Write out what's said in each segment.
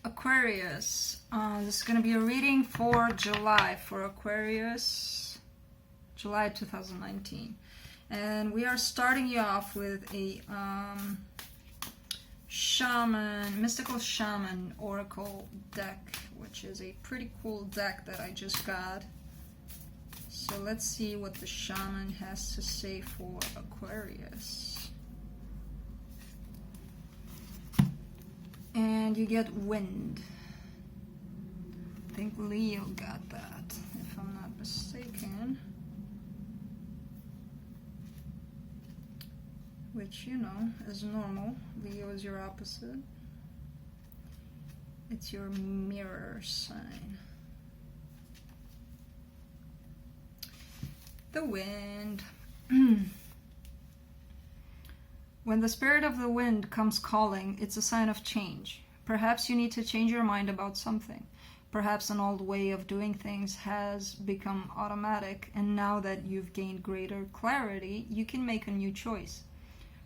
Aquarius. This is going to be a reading for July for Aquarius, July 2019. And we are starting you off with a mystical shaman oracle deck, which is a pretty cool deck that I just got. So let's see what the shaman has to say for Aquarius. And you get wind. I think Leo got that, if I'm not mistaken. Which, you know, is normal. Leo is your opposite. It's your mirror sign. The wind. When the spirit of the wind comes calling, it's a sign of change. Perhaps you need to change your mind about something. Perhaps an old way of doing things has become automatic, and now that you've gained greater clarity, you can make a new choice.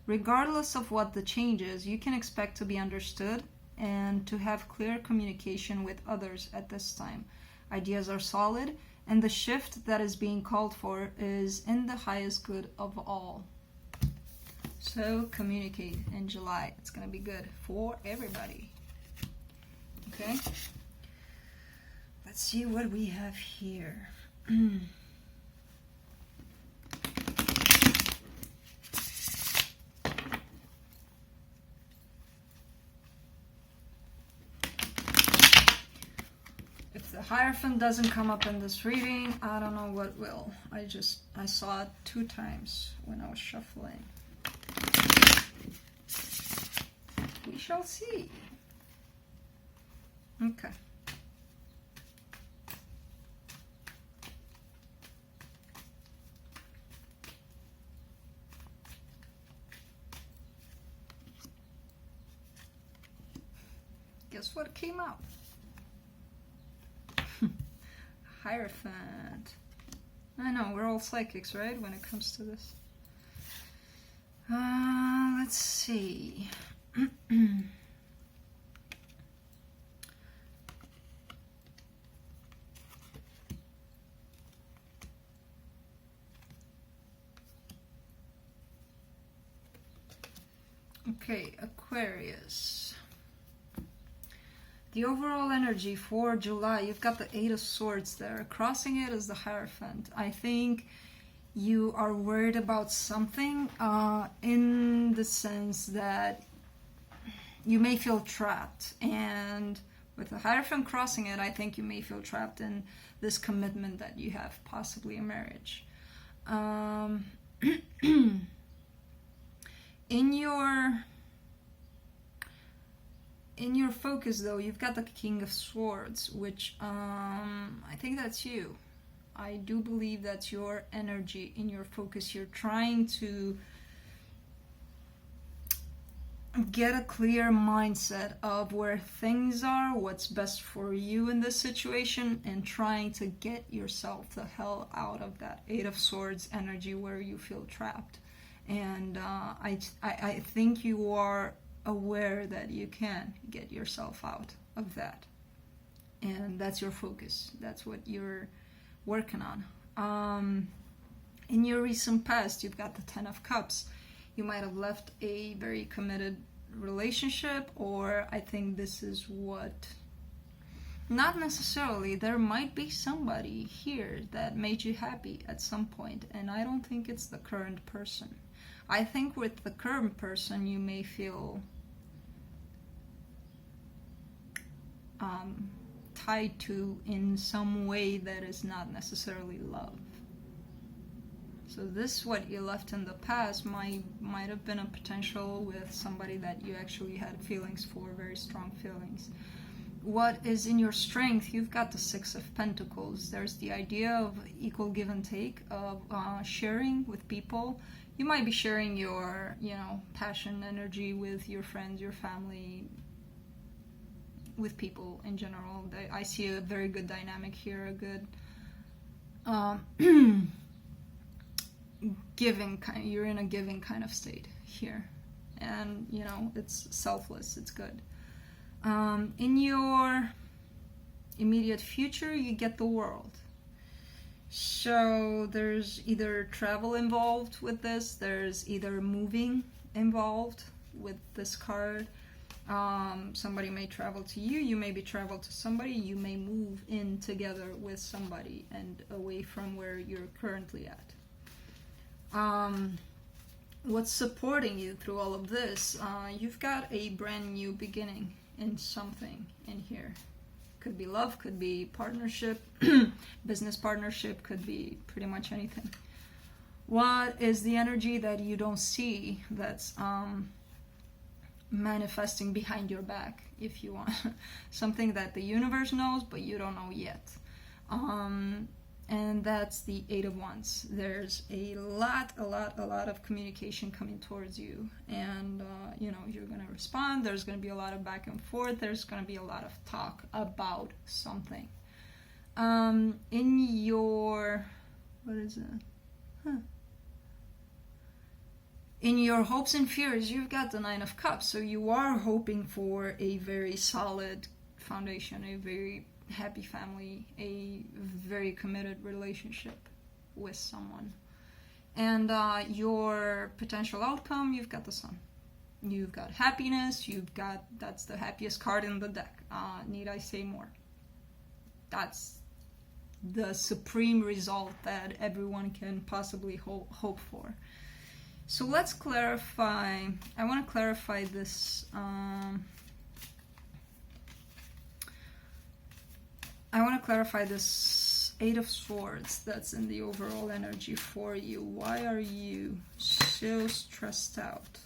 Regardless of what the change is, you can expect to be understood and to have clear communication with others at this time. Ideas are solid, and the shift that is being called for is in the highest good of all. So communicate in July. It's going to be good for everybody. Okay? Let's see what we have here. If the Hierophant doesn't come up in this reading, I don't know what will. I saw it 2 times when I was shuffling. We shall see. Okay. Guess what came out? Hierophant. I know, we're all psychics, right, when it comes to this. Let's see. Okay, Aquarius. The overall energy for July, you've got the 8 of Swords there. Crossing it is the Hierophant. I think you are worried about something in the sense that you may feel trapped. And with the Hierophant crossing it, I think you may feel trapped in this commitment that you have, possibly a marriage. In your focus, though, you've got the King of Swords, which I think that's you. I do believe that's your energy in your focus. You're trying to get a clear mindset of where things are, what's best for you in this situation, and trying to get yourself the hell out of that 8 of Swords energy where you feel trapped. And I think you are aware that you can get yourself out of that. And that's your focus. That's what you're working on. In your recent past, you've got the 10 of Cups. You might have left a very committed relationship, or I think this is what... Not necessarily. There might be somebody here that made you happy at some point, and I don't think it's the current person. I think with the current person, you may feel tied to in some way that is not necessarily love. So this, what you left in the past, might have been a potential with somebody that you actually had feelings for, very strong feelings. What is in your strength? You've got the 6 of Pentacles. There's the idea of equal give and take, of sharing with people. You might be sharing your, passion, energy with your friends, your family, with people in general. I see a very good dynamic here, a good giving kind. You're in a giving kind of state here, and it's selfless. It's good. In your immediate future, you get the World. So there's either travel involved with this, there's either moving involved with this card. Somebody may travel to you, you may be traveled to somebody, you may move in together with somebody and away from where you're currently at. What's supporting you through all of this? You've got a brand new beginning in something in here. Could be love, could be partnership, business partnership, could be pretty much anything. What is the energy that you don't see that's manifesting behind your back, if you want? Something that the universe knows, but you don't know yet. And that's the Eight of Wands. There's a lot of communication coming towards you, and you know, you're gonna respond. There's gonna be a lot of back and forth. There's gonna be a lot of talk about something. In your, what is it? In your hopes and fears, you've got the Nine of Cups. So you are hoping for a very solid foundation, a very happy family, a very committed relationship with someone. And your potential outcome, you've got the Sun. You've got happiness, you've got, that's the happiest card in the deck. Need I say more? That's the supreme result that everyone can possibly hope for. So let's clarify. I want to clarify this. I want to clarify this Eight of Swords that's in the overall energy for you. Why are you so stressed out?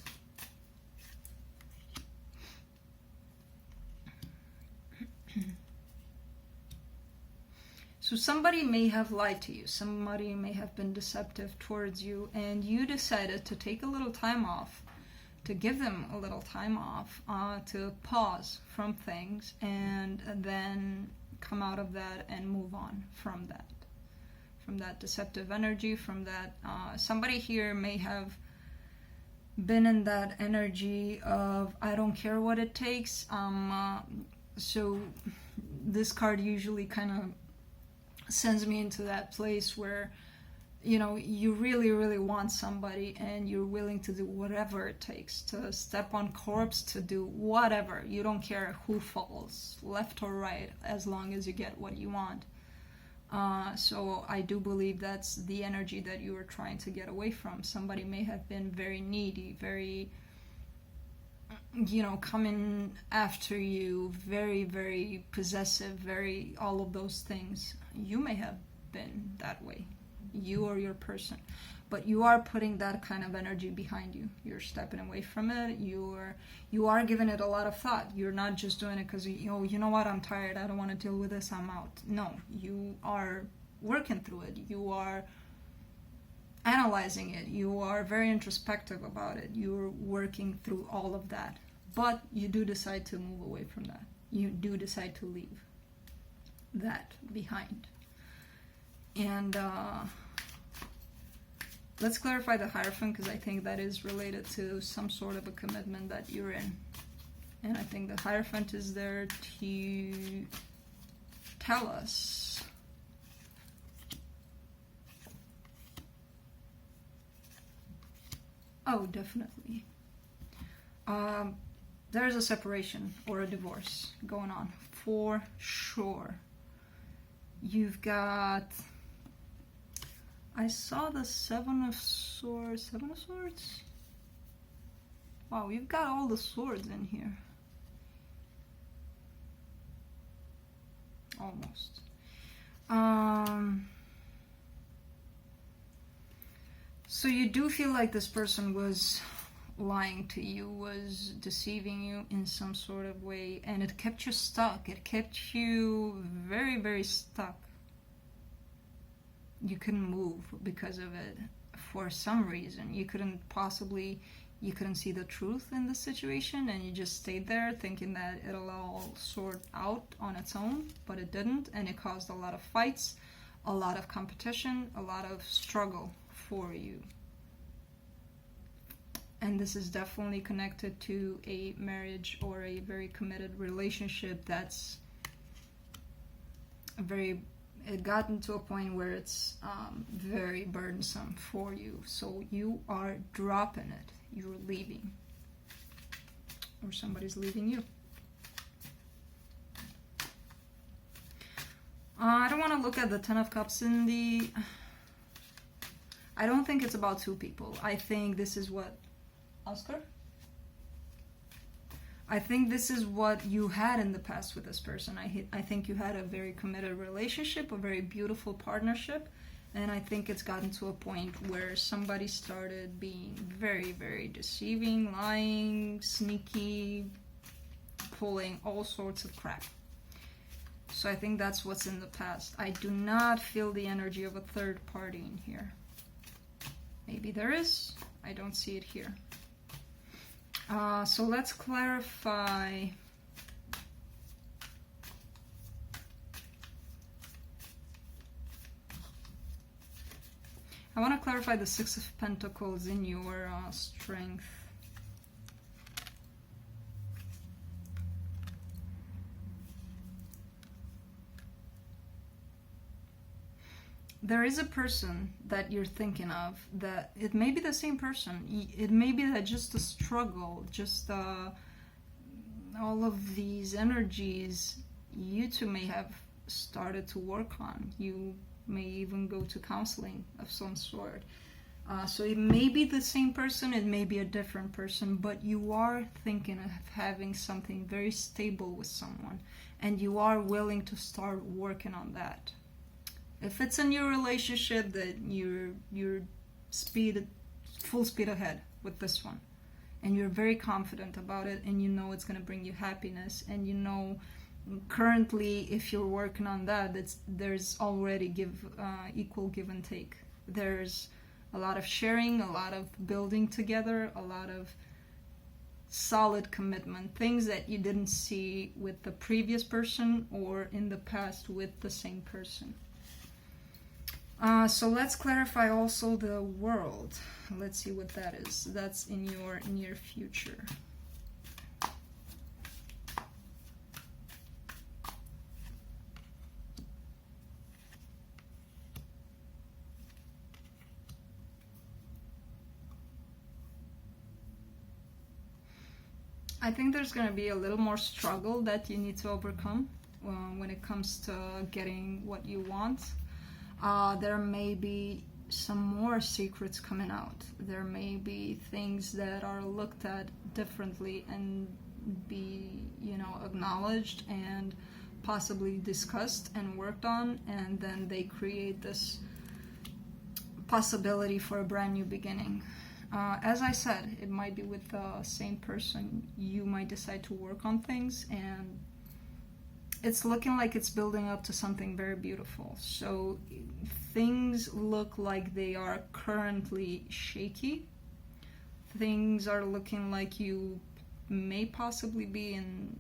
So somebody may have lied to you, somebody may have been deceptive towards you, and you decided to take a little time off, to give them a little time off, to pause from things, and then come out of that and move on from that deceptive energy, from that. Somebody here may have been in that energy of, I don't care what it takes. So this card usually kind of sends me into that place where, you know, you really want somebody and you're willing to do whatever it takes, to step on corpse, to do whatever. You don't care who falls, left or right, as long as you get what you want. So I do believe that's the energy that you were trying to get away from. Somebody may have been very needy, very, you know, coming after you, very possessive, very all of those things. You may have been that way, you or your person, but you are putting that kind of energy behind you. You're stepping away from it. You are giving it a lot of thought. You're not just doing it because you know what, I'm tired, I don't want to deal with this, I'm out. No, you are working through it. You are analyzing it. You are very introspective about it. You're working through all of that. But you do decide to move away from that. You do decide to leave that behind. And let's clarify the Hierophant, because I think that is related to some sort of a commitment that you're in. And I think the Hierophant is there to tell us definitely. There's a separation or a divorce going on for sure. You've got, I saw the Seven of Swords. Wow, you've got all the swords in here. Almost. So you do feel like this person was lying to you, was deceiving you in some sort of way, and it kept you stuck. It kept you very stuck. You couldn't move because of it for some reason. You couldn't see the truth in the situation, and you just stayed there thinking that it'll all sort out on its own, but it didn't, and it caused a lot of fights, a lot of competition, a lot of struggle for you. And this is definitely connected to a marriage or a very committed relationship that's it gotten to a point where it's very burdensome for you. So you are dropping it. You're leaving. Or somebody's leaving you. I don't want to look at the Ten of Cups in the... I don't think it's about two people. I think this is what... Oscar? I think this is what you had in the past with this person. I think you had a very committed relationship, a very beautiful partnership, and I think it's gotten to a point where somebody started being very, very deceiving, lying, sneaky, pulling all sorts of crap. So I think that's what's in the past. I do not feel the energy of a third party in here. Maybe there is. I don't see it here. So let's clarify. I want to clarify the Six of Pentacles in your strength. There is a person that you're thinking of, that it may be the same person. It may be that just the struggle, just all of these energies, you two may have started to work on. You may even go to counseling of some sort. So it may be the same person, it may be a different person, but you are thinking of having something very stable with someone, and you are willing to start working on that. If it's a new relationship, that you're full speed ahead with this one, and you're very confident about it, and you know it's going to bring you happiness, and you know currently if you're working on that, there's already equal give and take. There's a lot of sharing, a lot of building together, a lot of solid commitment, things that you didn't see with the previous person or in the past with the same person. So let's clarify also the world. Let's see what that is. That's in your near future. I think there's going to be a little more struggle that you need to overcome when it comes to getting what you want. There may be some more secrets coming out. There may be things that are looked at differently and be, acknowledged and possibly discussed and worked on, and then they create this possibility for a brand new beginning. As I said, it might be with the same person. You might decide to work on things, and it's looking like it's building up to something very beautiful. So things look like they are currently shaky. Things are looking like you may possibly be in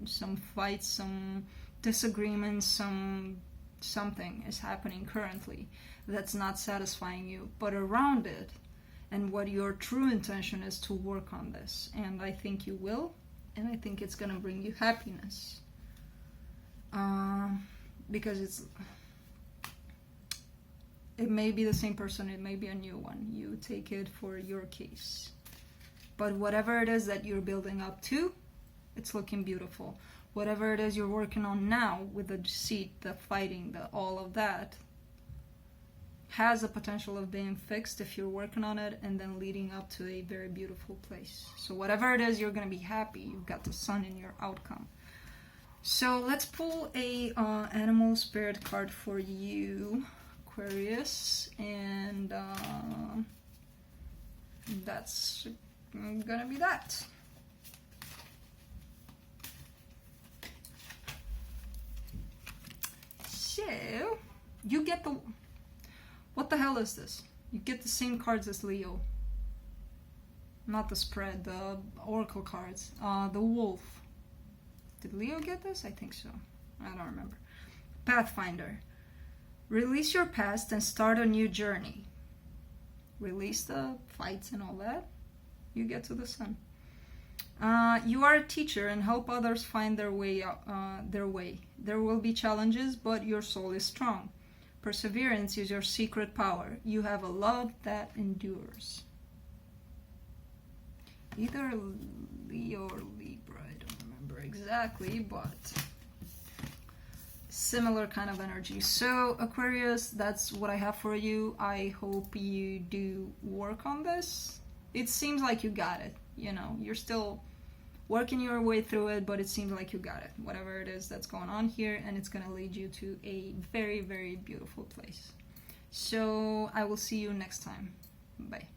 some fights, some disagreements, something is happening currently that's not satisfying you. But around it, and what your true intention is to work on this. And I think you will, and I think it's going to bring you happiness. Because it may be the same person, it may be a new one. You take it for your case. But whatever it is that you're building up to, it's looking beautiful. Whatever it is you're working on now with the deceit, the fighting, all of that, has a potential of being fixed if you're working on it, and then leading up to a very beautiful place. So whatever it is, you're going to be happy. You've got the sun in your outcome. So let's pull a animal spirit card for you, Aquarius, and that's gonna be that. So you get the... What the hell is this? You get the same cards as Leo. Not the spread, the oracle cards. The wolf. Did Leo get this? I think so. I don't remember. Pathfinder. Release your past and start a new journey. Release the fights and all that. You get to the sun. You are a teacher and help others find their way. There will be challenges, but your soul is strong. Perseverance is your secret power. You have a love that endures. Either Leo or Libra, I don't remember exactly, but similar kind of energy. So Aquarius, that's what I have for you. I hope you do work on this. It seems like you got it. You know, you're still working your way through it, but it seems like you got it. Whatever it is that's going on here, and it's going to lead you to a very, very beautiful place. So I will see you next time. Bye.